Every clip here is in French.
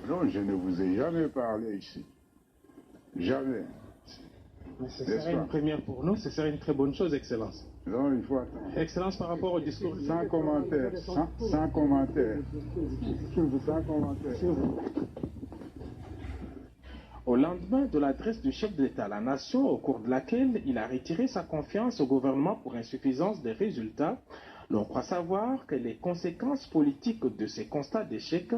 Non, je ne vous ai jamais parlé ici. Jamais. Mais ce serait une première pour nous, ce serait une très bonne chose, Excellence. Non, il faut attendre. Excellence, par rapport au discours... Sans commentaire, sans commentaire. Sans commentaire. Au lendemain de l'adresse du chef d'État à la nation, au cours de laquelle il a retiré sa confiance au gouvernement pour insuffisance des résultats, l'on croit savoir que les conséquences politiques de ces constats d'échec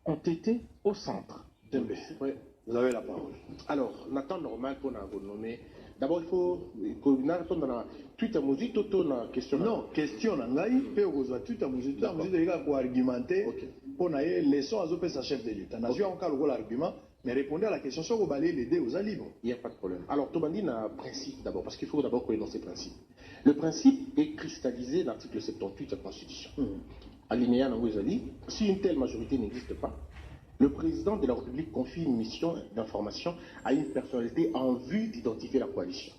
ont été au centre. Oui, vous avez la parole. Alors, Nathan normal pour nous nommer. D'abord, il faut qu'on répondre à tout à musique, tout à question. Non, question à Ngaï, puis on va tout à musique. Tout à musique, il faut argumenter pour nous leçon à zopé sa chef de l'État. Nation encore le argument, mais répondez à la question sur vous balayer l'aider aux libres. Il n'y a pas de problème. Alors, Tobandi a un principe d'abord, parce qu'il faut d'abord connaître ces principes. Le principe est cristallisé dans l'article 78 de la Constitution. Alinéa Nango a dit, si une telle majorité n'existe pas, le président de la République confie une mission d'information à une personnalité en vue d'identifier la coalition.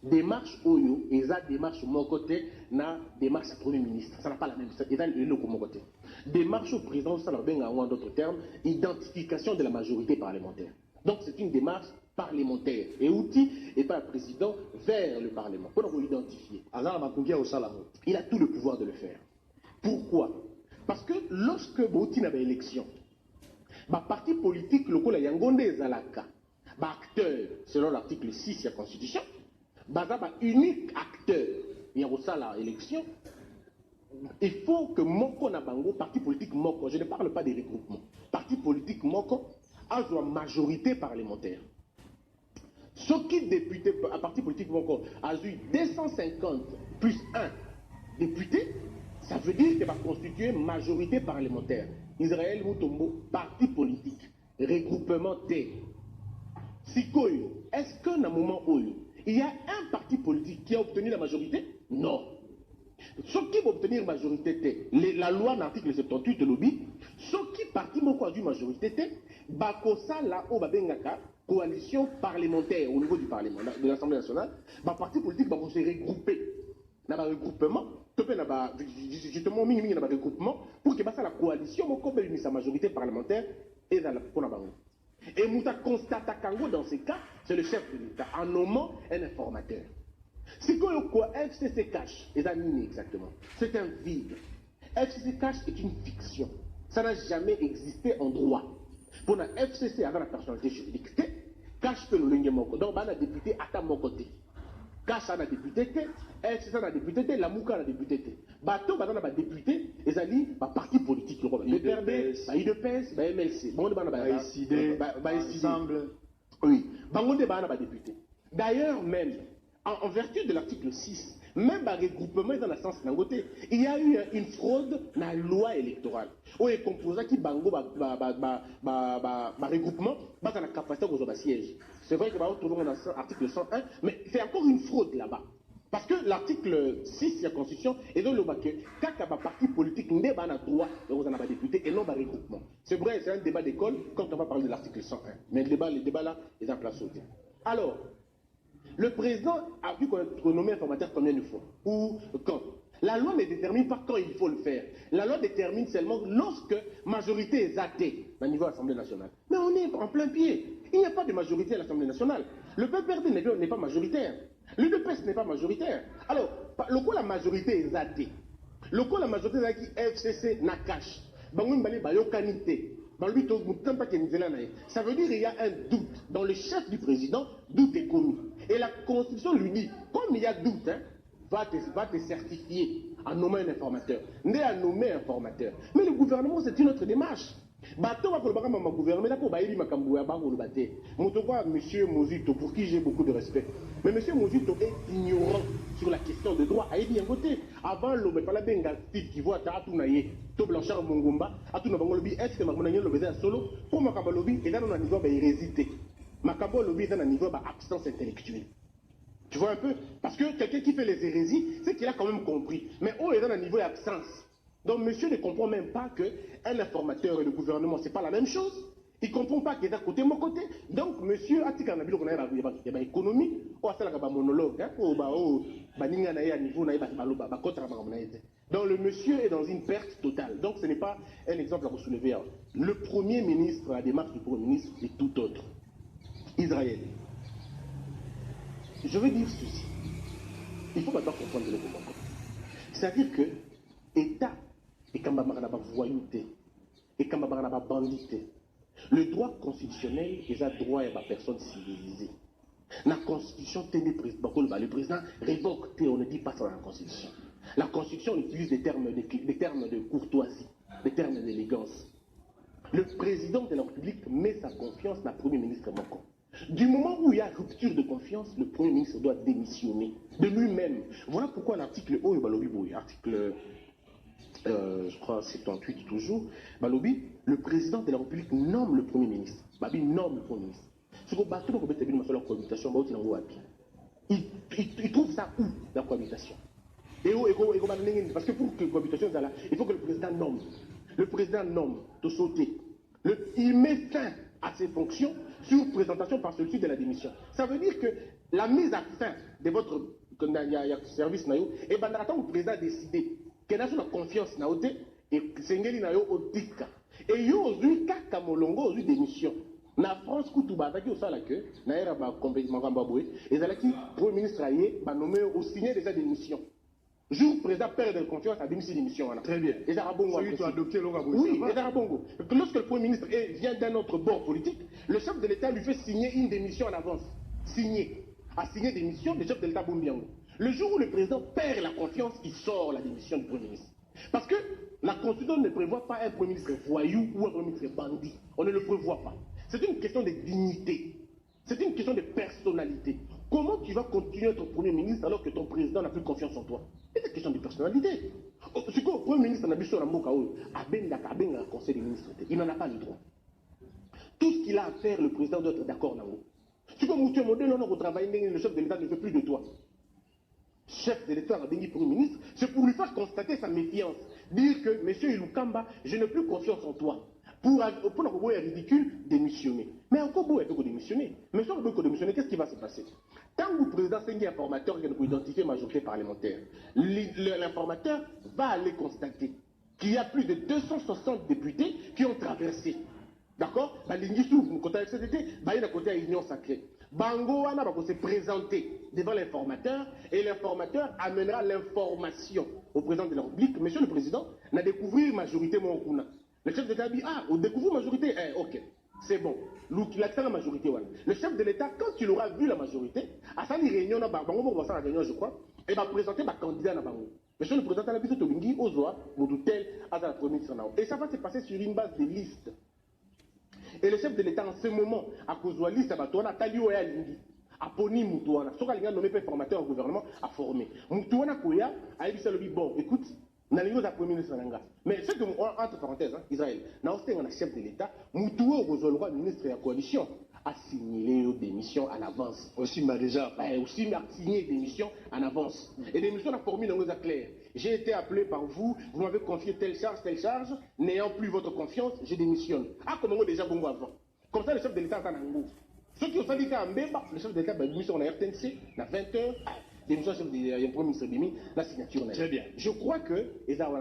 Démarche Oyo, et ça démarche mon côté, na démarche à Premier ministre. Ça n'a pas la même chose. Et ça, le mon côté. Démarche au président, ça n'a pas en d'autres termes, identification de la majorité parlementaire. Donc c'est une démarche parlementaire et outil et pas le président vers le Parlement. Pour vous identifier. Il a tout le pouvoir de le faire. Pourquoi? Parce que lorsque Bouti n'a pas élection, parti politique local Yangonde Zalaka, acteur selon l'article 6 de la Constitution, unique acteur, il y a l'élection. Il faut que Moko Nabango, parti politique Moko, je ne parle pas des regroupements, parti politique Moko, a une majorité parlementaire. Ce qui député, à parti politique Moko, a eu 250 plus 1 député, ça veut dire qu'il va constituer une majorité parlementaire. Israël Moutombo, parti politique, regroupement T. Sikoyo, est-ce qu'à un moment où il y a un parti politique qui a obtenu la majorité? Non. Ce qui va obtenir majorité T, la loi l'article 78 de l'OBI, ce qui parti a eu majorité T, Bakosa la Obabengaka, coalition parlementaire au niveau du Parlement, de l'Assemblée nationale, parti politique va se regrouper. Dans le regroupement, justement, il y a un regroupement pour que la coalition ait sa majorité parlementaire et dans la Konabango. Et Mouta constate Kango dans ces cas, c'est le chef de l'État en nommant un informateur. C'est quoi FCC cache, exactement. C'est un vide. FCC cache est une fiction. Ça n'a jamais existé en droit. Pour la FCC, avec la personnalité juridique, cache que le lingue moko. Donc, on a député à mon côté. Cache a député, FCC a député, la Mouka a député. Bateau, on a député, et ali, parti politique. IDPS, MLC, ensemble. Oui, Bango de Bana député. D'ailleurs, même, en vertu de l'article 6, même par regroupement dans la sens Nangote, il y a eu une fraude dans la loi électorale. Où est composé qui Bango regroupement, dans la capacité de siège. C'est vrai que va retrouver dans l'article 101, mais c'est encore une fraude là-bas. Parce que l'article 6 de la Constitution est dans le baquet, quand il y a un parti politique, on a droit, on a un député et non un regroupement. C'est vrai, c'est un débat d'école quand on va parler de l'article 101. Mais le débat là est en place aussi. Alors, le président a vu qu'on nommait informateur combien de fois? Ou quand? La loi ne détermine pas quand il faut le faire. La loi détermine seulement lorsque majorité est athée au niveau de l'Assemblée nationale. Mais on est en plein pied. Il n'y a pas de majorité à l'Assemblée nationale. Le PPRD n'est pas majoritaire. L'UDPS n'est pas majoritaire. Alors, le coup la majorité est athée. Le coup la majorité est qui FCC n'a cache. Ça veut dire qu'il y a un doute. Dans le chef du président, doute est commis. Et la Constitution lui dit, comme il y a doute, va te certifier en nommant un informateur. Né à nommer un informateur. Mais le gouvernement, c'est une autre démarche. Bateau va pour le gouvernement, là pour Baïli Makambouya, Barou Baté. Moutouba, monsieur Mozito, pour qui j'ai beaucoup de respect. Mais monsieur Mozito est ignorant sur la question de droit. Aïdi un côté. Avant, l'homme, pas la benga, qui voit à Tounaye, To Blanchard Mongomba, à Tounabango Lobby, est-ce que Mamonagnon le faisait solo? Pour Makamba Lobby, et là, on a un niveau d'hérésité. Makamba Lobby est dans un niveau d'absence intellectuelle. Tu vois un peu? Parce que quelqu'un qui fait les hérésies, c'est qu'il a quand même compris. Mais on est dans un niveau d'absence. Donc monsieur ne comprend même pas qu'un informateur et le gouvernement, ce n'est pas la même chose. Il ne comprend pas qu'il est à côté, mon côté. Donc monsieur, il y a une économie, ou à un monologue, ou à un niveau, Donc le monsieur est dans une perte totale. Donc ce n'est pas un exemple à vous soulever. Hein. Le Premier ministre, la démarche du Premier ministre est tout autre. Israël. Je veux dire ceci. Il faut maintenant comprendre le comment. C'est-à-dire que l'État est quand même voyouté, et quand même bandité. Le droit constitutionnel est un droit à la personne civilisée. La Constitution, le président révoque, on ne dit pas ça dans la Constitution. La Constitution utilise des termes de courtoisie, des termes d'élégance. Le président de la République met sa confiance dans le Premier ministre Moko. Du moment où il y a rupture de confiance, le Premier ministre doit démissionner de lui-même. Voilà pourquoi l'article O, article je crois 78 toujours, Balobi, le président de la République nomme le Premier ministre. Babi nomme le Premier ministre. Ce que il trouve ça où, la cohabitation? Parce que pour que la cohabitation soit là, il faut que le président nomme. Le président nomme, de sauter. Il met fin à ses fonctions sur présentation par celui de la démission. Ça veut dire que la mise à fin de votre service, et ben attends, le président a décidé que n'a pas confiance na ote et sengeli na yo otika. Et yo aujourd'hui kaka molongo aujourd'hui démission. Na France kutuba taki osala que na era ba complètement kambaboué et zalaki premier ministre aye ba nommé au signer déjà démission. Jour président perd de confiance à démission. Très bien. Et Zarabongo. Oui, et Zarabongo. Lorsque le Premier ministre vient d'un autre bord politique, le chef de l'État lui fait signer une démission en avance. Signer. A signé démission, le chef de l'État Bombiango. Le jour où le président perd la confiance, il sort la démission du Premier ministre. Parce que la Constitution ne prévoit pas un Premier ministre voyou ou un Premier ministre bandit. On ne le prévoit pas. C'est une question de dignité. C'est une question de personnalité. Comment tu vas continuer à être Premier ministre alors que ton président n'a plus confiance en toi? C'est une question de personnalité. C'est quoi le Premier ministre n'a plus sur la Mokao? Le Conseil des ministres. Il n'en a pas le droit. Tout ce qu'il a à faire, le président doit être d'accord là-haut. C'est comme tu es modèle, on a travaillé, le chef de l'État ne veut plus de toi. Chef de l'État a béni Premier ministre, c'est pour lui faire constater sa méfiance. Dire que, monsieur Ilukamba, je n'ai plus confiance en toi. Pour un ridicule, démissionner. Mais encore beau, il peut démissionner. Mais si on veut démissionner, qu'est-ce qui va se passer? Tant que le président est un informateur qui peut identifier la majorité parlementaire, l'informateur va aller constater qu'il y a plus de 260 députés qui ont traversé. D'accord? Côté CDT, côté à l'Union sacrée. Bango va se présenter devant l'informateur et l'informateur amènera l'information au président de la République. Monsieur le président, on a découvert majorité Monkuna. Le chef de l'État dit, ah, on découvre majorité, ok, c'est bon. L'accent la majorité, le chef de l'État, quand il aura vu la majorité, à sa réunion, je crois, il va présenter ma candidat à Bango. Monsieur le président, il a dit Tobingi, Ozoa, Moudoutel, à la première ministre. Et ça va se passer sur une base de liste. Et le chef de l'État, en ce moment, à cause de la liste, à Talio et à Lindi, à Poni Moutouana, ce qu'il a nommé formateur au gouvernement, à former. Moutouana Koya a dit bon, écoute, on a le premier ministre. Mais ce que, entre parenthèses, Israël, on a un chef de l'État, Moutouana Rozolwa, ministre de la coalition, a signé les démissions en avance. Aussi, m'a déjà. Aussi, m'a signé des démissions en avance. Et des démissions, on a formé dans nos clairs. J'ai été appelé par vous, vous m'avez confié telle charge, n'ayant plus votre confiance, je démissionne. Ah, comme on a déjà bon avant. Comme ça, le chef de l'État est en Ango. Ceux qui ont fait à Mbeba, le chef de l'État a démissionné en RTNC, à 20h, démission chef de Premier ministre Bimi, la signature. Très bien. Je crois que,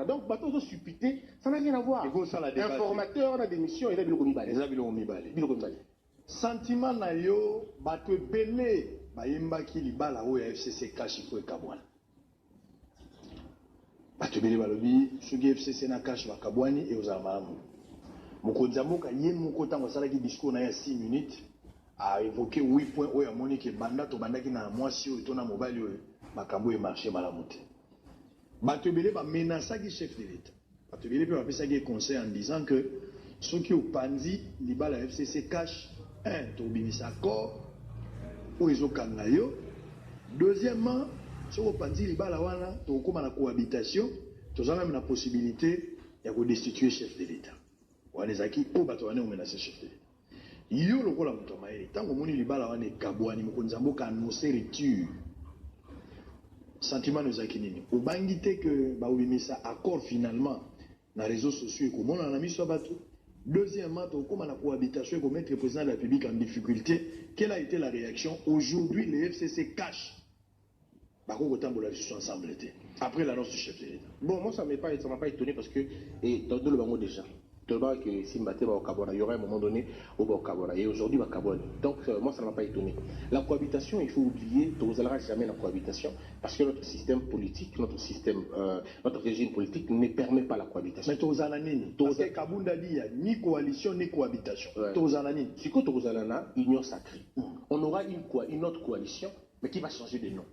donc, bateau de supputé, ça n'a rien à voir. Informateur, la démission, il a Biloko Mibale. Sentiment na yo, bateau belé, bayembaki libala ou FCC cash pour Kabwana. Batubili balobi sugi FCC na cash bakabwani et aux armes. Mokonzamoka ye mokota ngosala ki discours na ya 6 minutes a évoqué 8 points oyo amoni ke banda to bandaki na mwasi oyo to na mobali oyo makambo e marché malamu te. Batubili ba menasaki chef de l'État. Batubili pe bapesaki conseil en disant que ceux qui au pandi libala FCC cash un tobimisa accord oyo ezokanga yo. Deuxièmement, si on pense libala wana to koma na cohabitation, to zana na possibilité ya ko destituer chef de l'État. Wana zaki o bato wana o menacer chef de l'État. Yo lokola muto maeli tango moni libala wana kabwani mokonza mboka annoncer rupture. Sentiment zaki nini? Obangi te que ba obimisa accord finalement na réseaux sociaux ko mona na miso bato. Deuxièmement, comme la cohabitation pour mettre le président de la République en difficulté, quelle a été la réaction? Aujourd'hui, les FCC cachent Bako Tambola sont ensemble été. Après l'annonce du chef de l'État. Bon, moi, ça ne m'a pas étonné parce que, et dans le bango déjà, tu vois que Simbate va au Kabona, il y aura un moment donné au Kabona. Et aujourd'hui, va Kabona. Donc, moi, ça ne m'a pas étonné. La cohabitation, il faut oublier, tu n'oseras jamais la cohabitation parce que notre système politique, notre régime politique ne permet pas la cohabitation. Mais Tozananini, parce que Kabunda dit, ni coalition, ni cohabitation. Tozananini. Si que Tozanana, union sacrée. On aura une autre coalition, mais qui va changer de nom.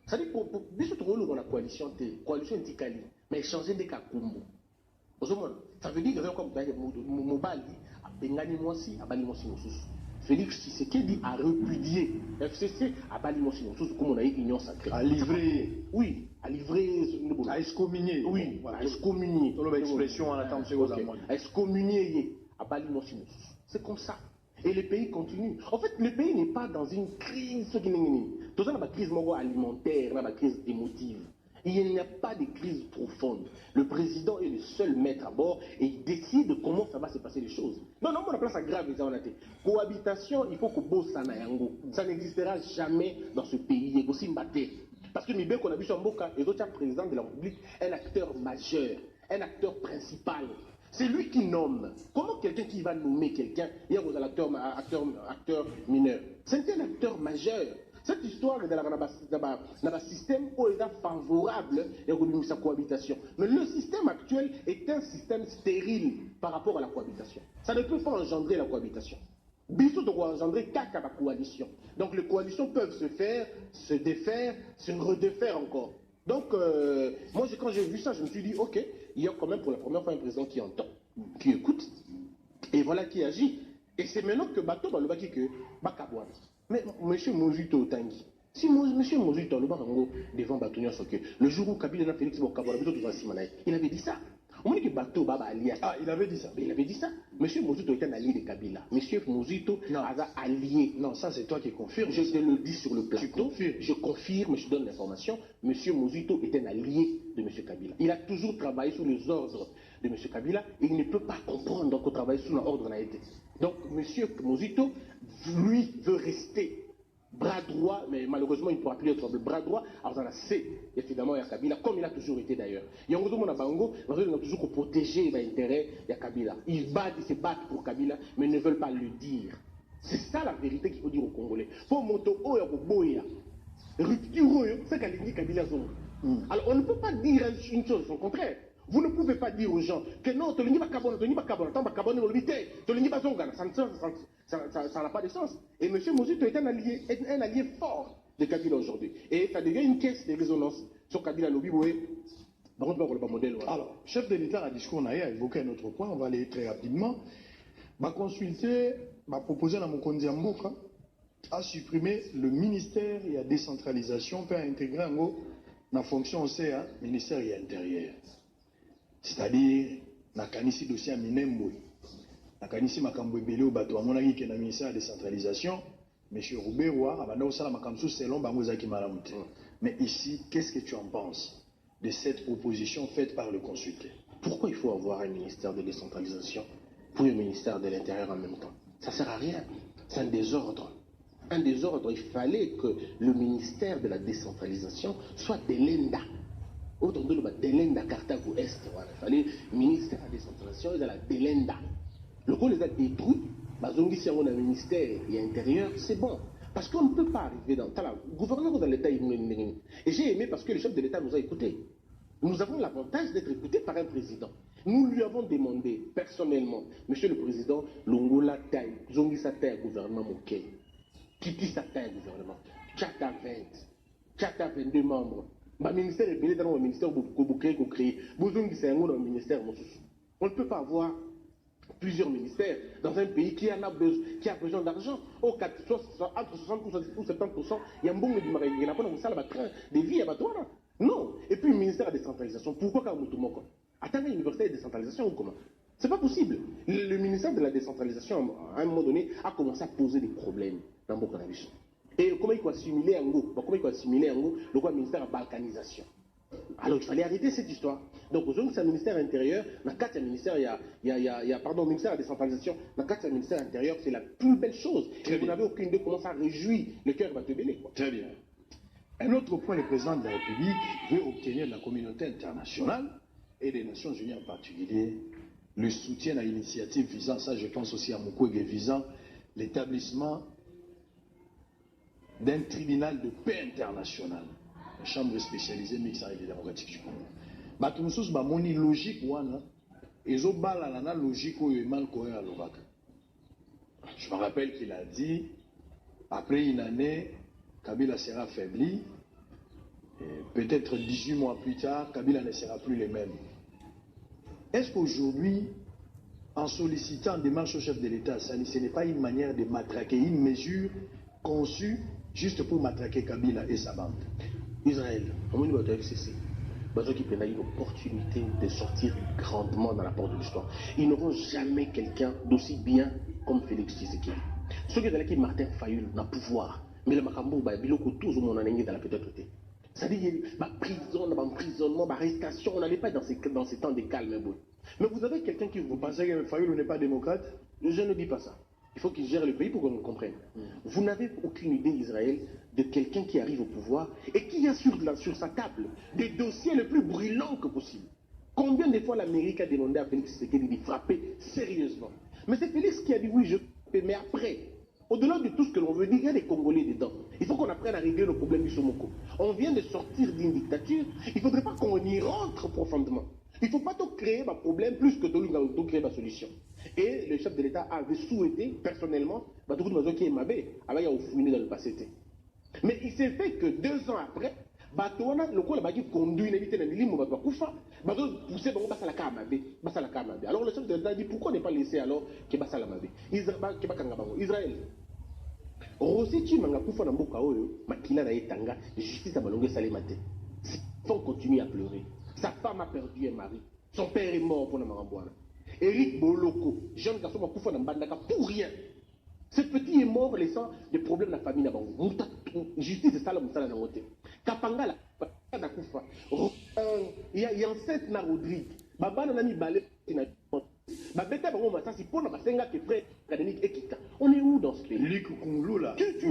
Ça dit pour biso to dans la coalition Tikali, mais changer de Kakumbo. Ça veut dire que comme Mobali a bengani moisi a bali moisi mosusu. Félix Tshisekedi a repudié FCC a bali moisi mosusu comme on a eu union sacrée. A livré. Oui, a livré a excommunié. Oui, a excommunié. Dans l'expression en attendant ces OK. A excommunié a bali moisi mosusu. C'est comme ça. Et le pays continue. En fait, le pays n'est pas dans une crise. Tout ça, il y a une crise alimentaire, une crise émotive. Il n'y a pas de crise profonde. Le président est le seul maître à bord et il décide comment ça va se passer les choses. Non, on a place à grave. Cohabitation, il faut que Bossana Yango. Ça n'existera jamais dans ce pays. Il y a aussi Mbaté. Parce que Mibé, qu'on a vu sur Mboka, et d'autres président de la République, un acteur majeur, un acteur principal. C'est lui qui nomme. Comment quelqu'un qui va nommer quelqu'un, hier vous avez acteur mineur, c'est un acteur majeur. Cette histoire de la système où il est favorable à sa cohabitation. Mais le système actuel est un système stérile par rapport à la cohabitation. Ça ne peut pas engendrer la cohabitation. Bissot doit engendrer caca la coalition. Donc les coalitions peuvent se faire, se défaire, se redéfaire encore. Donc, moi, quand j'ai vu ça, je me suis dit, ok, il y a quand même pour la première fois un président qui entend, qui écoute, et voilà qui agit. Et c'est maintenant que Bato va le baki que Bakabouane. Mais M. Mozito Tangi, si M. Mozito le barango devant Bato le jour où Kabila n'a Félix Bokabouane, il avait dit ça. On dit que Bato Baba allié. Ah, il avait dit ça. Il avait dit ça. Monsieur Mozito est un allié de Kabila. Monsieur Mozito a allié. Non, ça c'est toi qui confirmes. Je te le dis sur le plateau. Je confirme, je donne l'information. Monsieur Mozito est un allié de Monsieur Kabila. Il a toujours travaillé sous les ordres de Monsieur Kabila et il ne peut pas comprendre qu'on travaille sous l'ordre de été. Donc Monsieur Mozito, lui, veut rester bras droit, mais malheureusement il ne pourra plus être bras droit, alors dans la C, évidemment, il y a Kabila, comme il a toujours été d'ailleurs. Il y a toujours protéger les intérêts de Kabila. Ils se battent pour Kabila, mais ne veulent pas le dire. C'est ça la vérité qu'il faut dire aux Congolais. Pour moto, rupture, c'est Kabila zone. Alors on ne peut pas dire une chose, au contraire. Vous ne pouvez pas dire aux gens que non, ça n'a pas de sens. Et M. Mozito est un allié fort de Kabila aujourd'hui. Et ça devient une caisse de résonance sur Kabila Lobiboué. Alors, chef de l'État, à discours, a évoqué un autre point, on va aller très rapidement. Ma consulté, m'a proposé dans mon Kondiamboka à supprimer le ministère et la décentralisation pour intégrer en gros la fonction aussi à ministère et intérieur. C'est-à-dire, na kanisi dossier à Minemboui, na kanisi makambo ebele au bateau à mon avis qui est dans le ministère de la décentralisation, M. Rouberois, abanda osala makambo selon Bangozaki Malamute. Mais ici, qu'est-ce que tu en penses de cette proposition faite par le consulté? Pourquoi il faut avoir un ministère de décentralisation pour un ministère de l'Intérieur en même temps? Ça ne sert à rien. C'est un désordre. Un désordre. Il fallait que le ministère de la décentralisation soit de l'ENDA. Autant de l'ENDA Cartago Est. Il fallait le ministère de la décentralisation et de la DELENDA. Le coup les a détruits. Si on a un ministère et intérieur, c'est bon. Parce qu'on ne peut pas arriver dans le gouvernement dans l'État. Et j'ai aimé parce que le chef de l'État nous a écoutés. Nous avons l'avantage d'être écoutés par un président. Nous lui avons demandé personnellement, Monsieur le Président, Longola taille, Zongi sa taille gouvernement Moké, Kiti sa taille gouvernement, Tchata 20, Tchata 22 membres. Le ministère est belé dans le ministère Bouké créé. Bozongi c'est un mot dans le ministère. On ne peut pas avoir plusieurs ministères dans un pays qui a besoin d'argent. Entre 60% ou 70%, il y a un bon du mariage. Il n'y a pas de salle de vie à Batouana. Non. Et puis le ministère de la décentralisation. Pourquoi Kamoutoumoko? Attendez, l'université de décentralisation ou comment? C'est pas possible. Le ministère de la décentralisation, à un moment donné, a commencé à poser des problèmes dans beaucoup d'ambitions. Et comment il faut assimiler en gros? Comment il faut assimiler en gros le ministère de la balkanisation? Alors il fallait arrêter cette histoire. Donc aujourd'hui c'est un ministère intérieur, dans quatre ministères, pardon, ministère de la décentralisation, dans quatre ministères intérieurs, c'est la plus belle chose. Et vous n'avez aucune idée comment ça réjouit le cœur va te béler. Très bien. Un autre point, le président de la République veut obtenir de la communauté internationale et des Nations Unies en particulier le soutien à l'initiative visant, ça je pense aussi à Mukwege, visant l'établissement d'un tribunal de paix international, une chambre spécialisée mixte en République démocratique du Congo. Batumsus bamoni logique wana, ezo bala la logique où Eman Koya Lovaka. Je me rappelle qu'il a dit, après une année, Kabila sera affaibli, peut-être 18 mois plus tard, Kabila ne sera plus le même. Est-ce qu'aujourd'hui, en sollicitant des marches au chef de l'État, ce n'est pas une manière de matraquer, une mesure conçue juste pour matraquer Kabila et sa bande? Israël, au moment où FCC, qui prennent une opportunité de sortir grandement dans la porte de l'histoire. Ils n'auront jamais quelqu'un d'aussi bien comme Félix Tshisekedi. Ceux qui ont Martin Fayulu n'a pouvoir, mais le Makambo, Biloko, tous au monde en dans la peut-être. C'est-à-dire, prison, emprisonnement, arrestation, on n'allait pas dans ces temps de calme. Mais vous avez quelqu'un qui vous pensez que Fayulu n'est pas démocrate? Je ne dis pas ça. Il faut qu'il gère le pays pour qu'on comprenne. Vous n'avez aucune idée, Israël, de quelqu'un qui arrive au pouvoir et qui a sur sa table des dossiers les plus brûlants que possible. Combien de fois l'Amérique a demandé à Félix Tshisekedi de frapper sérieusement? Mais c'est Félix qui a dit oui, je fais, mais après, au-delà de tout ce que l'on veut dire, il y a des Congolais dedans. Il faut qu'on apprenne à régler le problème du Somoko. On vient de sortir d'une dictature, il ne faudrait pas qu'on y rentre profondément. Il ne faut pas tout créer un problème plus que de créer ma solution. Et le chef de l'État avait souhaité, personnellement, qui est mabé, dans le passé. Mais il s'est fait que 2 ans après, le coup qui conduit l'éviter dans l'île, alors le chef de l'État a dit pourquoi ne pas laisser alors que Bassala Mabé Israël. Rossi tu manga kufa na mboka oyo makila na etanga justice à balonge salemate. Ses enfants continuent à pleurer. Sa femme a perdu un mari. Son père est mort pour la Marambouana. Eric Boloko, jeune garçon ma kufa na mbandaka pour rien. Ce petit est mort laissant des problèmes dans la famille. Justice est ça la moussala na moté. Kapangala na kufa. Il y a 7 na Rodrigue. Baba na mi balé na Babeta bango masasi pour na basenga que frère académique ekita. On est où dans ce pays? Tu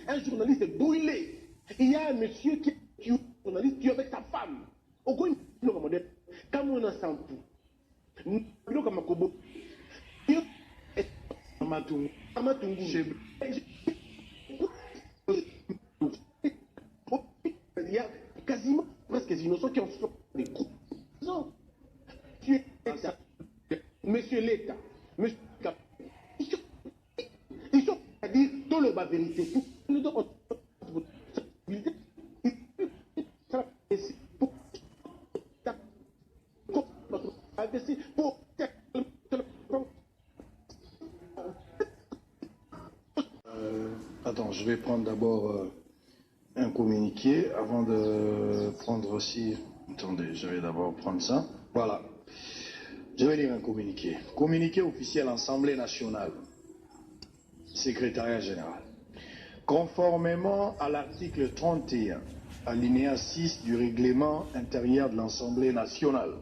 un journaliste brûlé. Il y a un monsieur qui est journaliste qui est avec sa femme. Au coin de modèle. Comme on a sampu. Nous comme Kobo. Amatungu. Il y a quasiment presque des innocents qui ont fait des coups. Non. Tu es Monsieur l'État, Monsieur ils sont à dire dans le bas vérité. Attends, je vais prendre d'abord un communiqué avant de prendre aussi. Attendez, je vais d'abord prendre ça. Voilà. Je vais lire un communiqué. Communiqué officiel Assemblée nationale. Secrétariat général. Conformément à l'article 31, alinéa 6 du règlement intérieur de l'Assemblée nationale,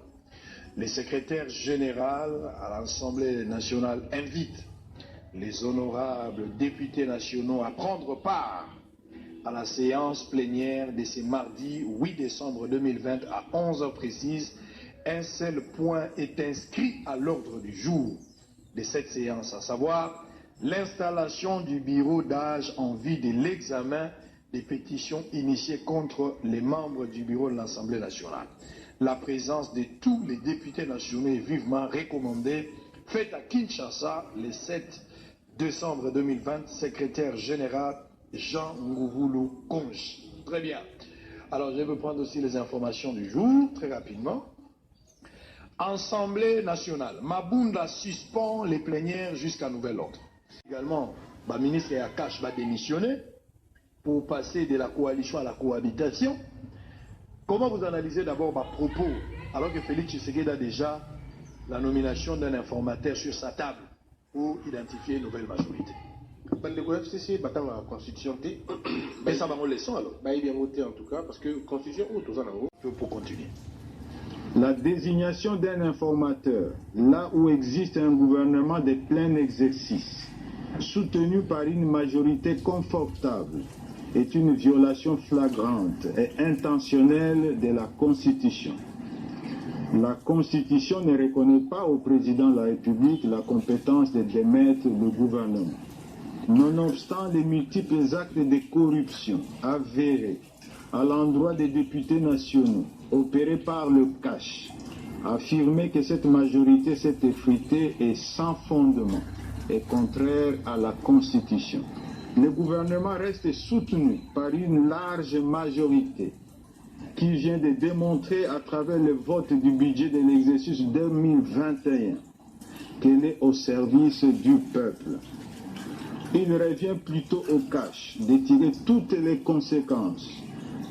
le secrétaire général à l'Assemblée nationale invite les honorables députés nationaux à prendre part à la séance plénière de ce mardi 8 décembre 2020 à 11h précises. Un seul point est inscrit à l'ordre du jour de cette séance, à savoir l'installation du bureau d'âge en vue de l'examen des pétitions initiées contre les membres du bureau de l'Assemblée nationale. La présence de tous les députés nationaux est vivement recommandée. Faite à Kinshasa le 7 décembre 2020, secrétaire général Jean Ngouvoulou Konge. Très bien. Alors je vais prendre aussi les informations du jour, très rapidement. Assemblée nationale. Mabunda suspend les plénières jusqu'à nouvel ordre. Également, le ministre Akash va démissionner pour passer de la coalition à la cohabitation. Comment vous analysez d'abord ma propos alors que Félix Tshisekedi a déjà la nomination d'un informateur sur sa table pour identifier une nouvelle majorité? FCC battant la constitution. Mais ça va me laisser alors. Il bien voté en tout cas parce que constitution ou tout ça pour continuer. La désignation d'un informateur, là où existe un gouvernement de plein exercice, soutenu par une majorité confortable est une violation flagrante et intentionnelle de la Constitution. La Constitution ne reconnaît pas au président de la République la compétence de démettre le gouvernement. Nonobstant les multiples actes de corruption avérés à l'endroit des députés nationaux, opérés par le cash, affirmer que cette majorité s'est effritée est sans fondement et contraire à la Constitution. Le gouvernement reste soutenu par une large majorité qui vient de démontrer à travers le vote du budget de l'exercice 2021 qu'elle est au service du peuple. Il revient plutôt au cash de tirer toutes les conséquences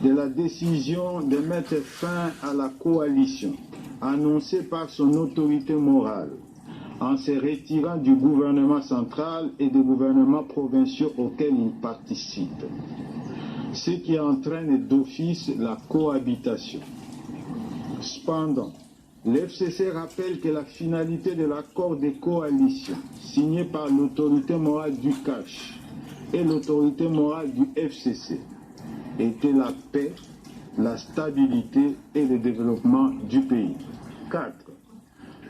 de la décision de mettre fin à la coalition annoncée par son autorité morale en se retirant du gouvernement central et des gouvernements provinciaux auxquels il participe, ce qui entraîne d'office la cohabitation. Cependant, l'FCC rappelle que la finalité de l'accord de coalition signé par l'autorité morale du cash et l'autorité morale du FCC était la paix, la stabilité et le développement du pays. 4.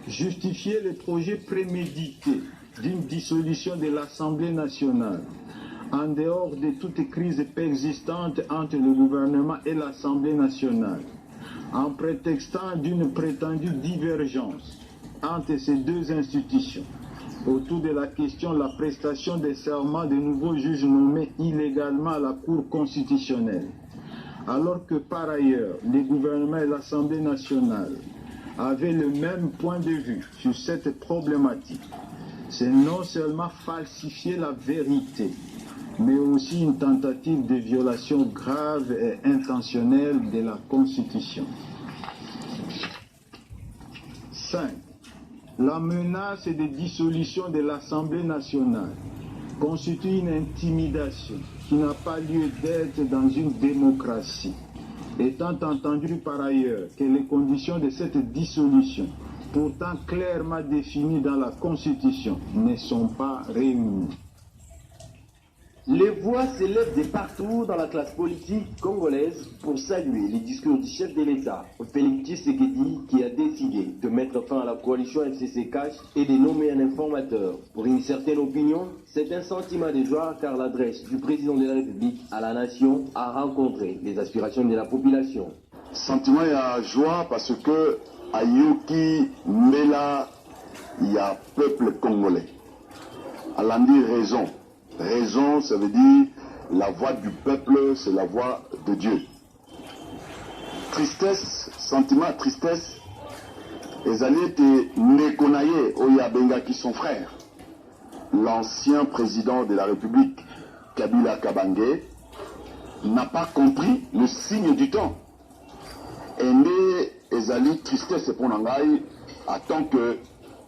Justifier les projets prémédités d'une dissolution de l'Assemblée nationale en dehors de toute crise persistante entre le gouvernement et l'Assemblée nationale, en prétextant d'une prétendue divergence entre ces deux institutions autour de la question de la prestation des serments de nouveaux juges nommés illégalement à la Cour constitutionnelle, alors que par ailleurs les gouvernements et l'Assemblée nationale avaient le même point de vue sur cette problématique. C'est non seulement falsifier la vérité, mais aussi une tentative de violation grave et intentionnelle de la Constitution. 5. La menace de dissolution de l'Assemblée nationale constitue une intimidation qui n'a pas lieu d'être dans une démocratie, étant entendu par ailleurs que les conditions de cette dissolution, pourtant clairement définies dans la Constitution, ne sont pas réunies. Les voix s'élèvent de partout dans la classe politique congolaise pour saluer les discours du chef de l'État, Félix Tshisekedi, qui a décidé de mettre fin à la coalition FCC-Cash et de nommer un informateur. Pour une certaine opinion, c'est un sentiment de joie car l'adresse du président de la République à la nation a rencontré les aspirations de la population. Sentiment et joie parce que Ayoki Mela, il y a peuple congolais. Elle en dit raison. Raison, ça veut dire la voix du peuple, c'est la voix de Dieu. Tristesse, sentiment, tristesse, les alliés étaient Nekonaye Oyabenga qui son frère. L'ancien président de la République, Kabila Kabange, n'a pas compris le signe du temps. Et les alliés tristesse pour Nangaï, en tant que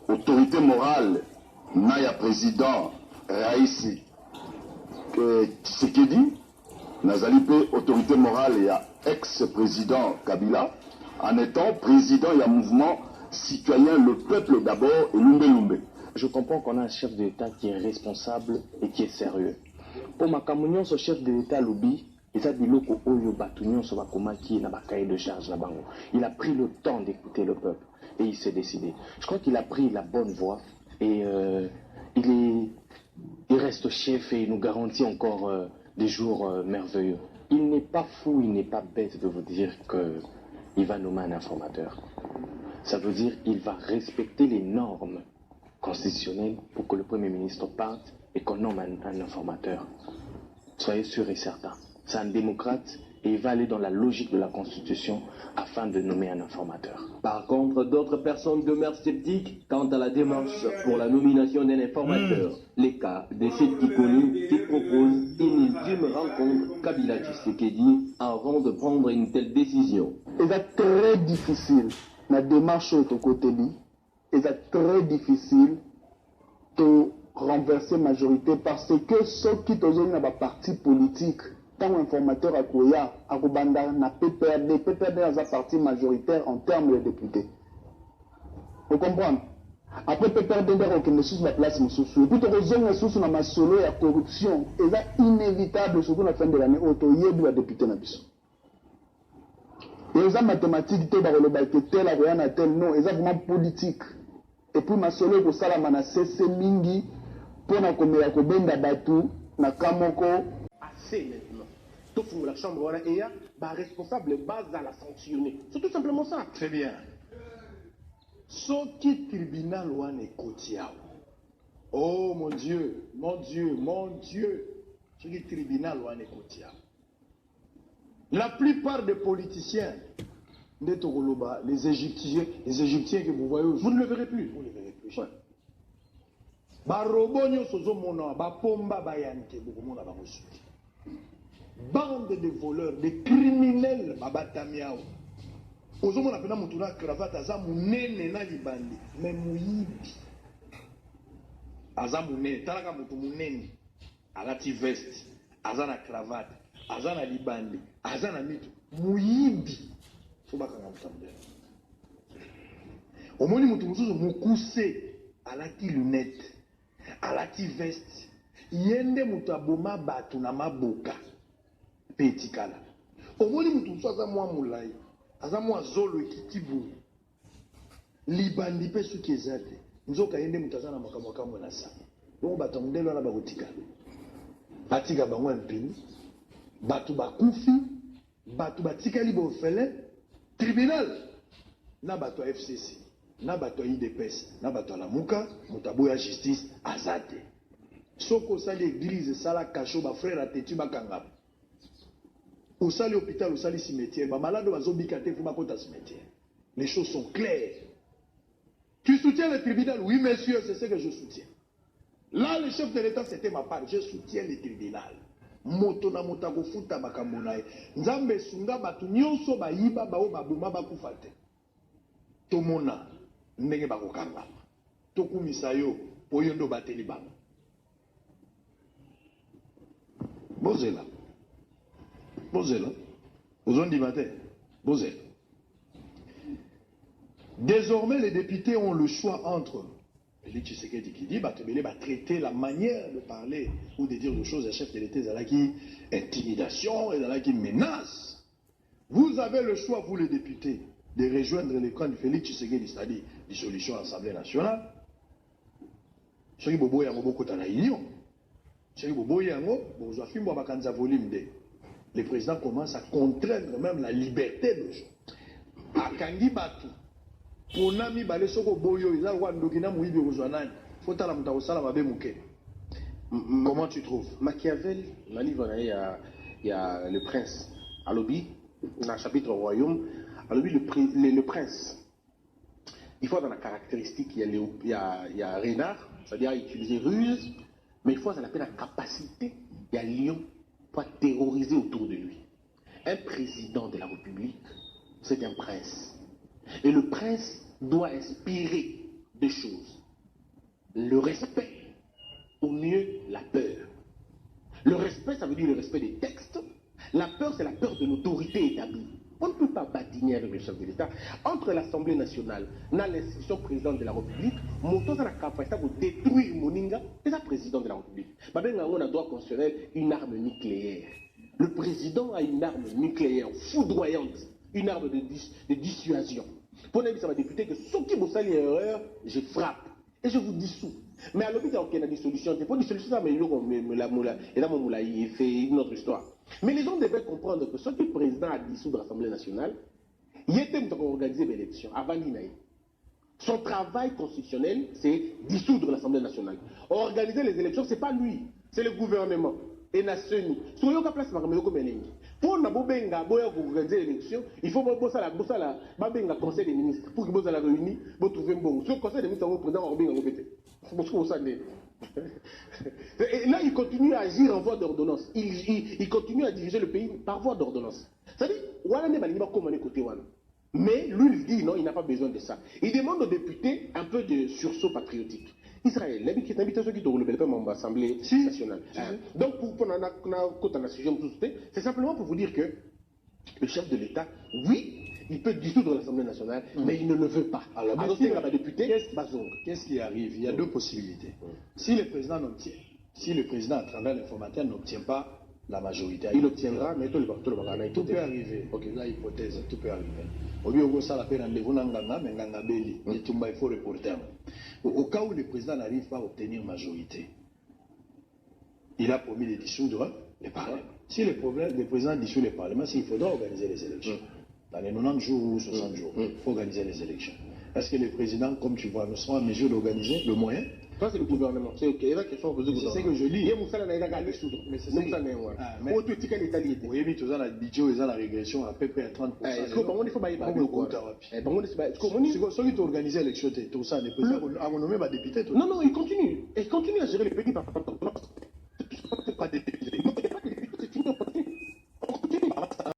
autorité morale, Naya président Raïsi, Tshisekedi, Nazali pe autorité morale et ex-président Kabila, en étant président et un mouvement citoyen, le peuple d'abord et Lumbe Lumbe. Je comprends qu'on a un chef de l'État qui est responsable et qui est sérieux. Pour ma communion, ce chef de l'État Loubi, il a pris le temps d'écouter le peuple et il s'est décidé. Je crois qu'il a pris la bonne voie et il reste chef et il nous garantit encore des jours merveilleux. Il n'est pas fou, il n'est pas bête de vous dire qu'il va nommer un informateur. Ça veut dire qu'il va respecter les normes constitutionnelles pour que le Premier ministre parte et qu'on nomme un informateur. Soyez sûrs et certains. C'est un démocrate et il va aller dans la logique de la Constitution afin de nommer un informateur. Par contre, d'autres personnes demeurent sceptiques quant à la démarche pour la nomination d'un informateur. Les cas de cette qui connue qui propose une ultime rencontre Kabila Tshisekedi avant de prendre une telle décision. C'est très difficile la démarche de côté lui. C'est très difficile de renverser majorité parce que ceux qui ont un parti politique tant informateur à Koya, à Kubanda, na PPRD est un parti majoritaire en termes de députés. Vous comprenez? après peut perdre des sous la place mosusu et puis to kozonga sous na masolo ya corruption et ça inévitable surtout la fin de l'année auto yebi wa député na biso et ça mathématique te ba koloba que tel a na tel non et ça vraiment politique et puis masolo ko sala mana cesse mingi pona komela ko benda batu na kamoko assez maintenant tout pour la chambre wana et ya ba responsable base à la sanctionner c'est tout simplement ça. Très bien. Soki tribunal wana ekotiao. Oh mon Dieu, mon Dieu, mon Dieu. Soki tribunal wana ekotiao. La plupart des politiciens, les Égyptiens que vous voyez aujourd'hui, Vous ne le verrez plus. vous ne les verrez plus. Ouais. Barobonyo sozo mona, bapomba bayanke, bokomona bamosuki. Bande de voleurs, de criminels, babatamiao. Ozomona pena mutu na cravate aza munene na libandi mais muyibi aza munene talaka mutu munene alati veste aza na cravate aza na libandi aza na mitu muyibi fo bakanga mutambela omoni mutu mususu mukuse alati lunette alati veste yende mutu aboma batu na maboka pe etikala omoni mutu mususu aza mwa mulai aza mwa zolo ekiti boye libandi mpe soki eza te nzoka ye nde moto aza na makambo na sama bongo bato ya mondele wana bakotikala batika bango impini bato bakufi bato batikali baofele tribunal na bato ya FCC na bato ya IDPS na bato ya lamuka moto aboya justice aza te soki osali église esala kasho bafrère atetu bakangama au sali hôpital, au sali cimetière, bah malade va zobikate faut bakota cimetière. Les choses sont claires. Tu soutiens le tribunal? Oui, monsieur, c'est ce que je soutiens. Là, le chef de l'État, c'était ma part. Je soutiens le tribunal. Moto na mota go futa bakambonaye. Nzambe sunga batu nyonso ba yiba ba o babuma ba kufate. Tomona ndenge ba kokanga. Tokumisa yo poyondo bateli ba. Bozela. Bozela. Ozondi matin. Bozela. Désormais, les députés ont le choix entre Félix Tshisekedi qui dit Batebele va traiter la manière de parler ou de dire des choses à chef de l'État, là qui intimidation et là qui menace. Vous avez le choix, vous les députés, de rejoindre l'écran de Félix Tshisekedi, c'est-à-dire dissolution à l'Assemblée nationale. Ce qui bobo yango boko ta réunion. Ce qui bobo yango bozo afimbo bakanza volume 2. Le président commence à contraindre même la liberté de gens. Akangi batu. Ponami bale soko boyo iza wandokina muibi ozwanani. Fota la mutako sala mabe muke. Comment tu trouves? Machiavel, dans le livre, il y a le prince. À l'obi, dans le chapitre royaume, à l'obi, le prince. Il faut dans la caractéristique, il y a renard, c'est-à-dire utiliser ruse, mais il faut dans la capacité, il y a lion pour terroriser autour de lui. Un président de la République, c'est un prince. Et le prince doit inspirer deux choses. Le respect, au mieux la peur. Le respect, ça veut dire le respect des textes. La peur, c'est la peur de l'autorité établie. On ne peut pas badiner avec le chef de l'État. Entre l'Assemblée nationale et l'institution présidente de la République, Moto a la capacité de détruire Moninga et la présidente de la République. On a un droit constitutionnel, une arme nucléaire. Le président a une arme nucléaire foudroyante, une arme de dissuasion. Pour nous, ça va député que ceux qui vous salient erreur, je frappe et je vous dissous. Mais à l'hôpital, il y a une dissolution. C'est pas dissolution, mais il fait une autre histoire. Mais les gens devaient comprendre que ce que le président a dissous de l'Assemblée nationale, il était pour organiser l'élection avant l'INAI. Son travail constitutionnel, c'est dissoudre l'Assemblée nationale. Organiser les élections, ce n'est pas lui, c'est le gouvernement. Et nationaux. Sur le place, pour organiser l'élection, il faut que conseil des ministres pour que la réunie, pour trouver un bon. Sur le conseil des ministres, le président et là, il continue à agir en voie d'ordonnance. Il continue à diriger le pays par voie d'ordonnance. C'est-à-dire, mais lui, il dit non, il n'a pas besoin de ça. Il demande aux députés un peu de sursaut patriotique. Israël, l'habitation qui doit le mon assemblée nationale. Donc, c'est simplement pour vous dire que le chef de l'État, oui, il peut dissoudre l'Assemblée nationale, mais il ne le veut pas. Alors, qu'est-ce qui arrive? Il y a deux possibilités. Si le président en attendant l'informateur n'obtient pas la majorité, il obtiendra, mais tout peut arriver. Ok, là, hypothèse, tout peut arriver. Il faut reporter. Au cas où le président n'arrive pas à obtenir majorité, il a promis de dissoudre le Parlement. Si le président dissout le Parlement, il faudra organiser les élections. Dans les 90 jours ou 60 jours, il faut organiser les élections. Est-ce que le président, comme tu vois, nous serons en mesure d'organiser le moyen? Ça, c'est le gouvernement. C'est OK. C'est ce que je lis. Mais c'est ça. Mais où tu es qu'à l'Italie? Oui, mais tu as la budget, ils ont la régression à peu près à 30%. Est-ce que il faut bailler par quoi? Celui qui organise l'élection, tout ça, le président a nommé ma député. Non, il continue. Il continue à gérer le pays par rapport à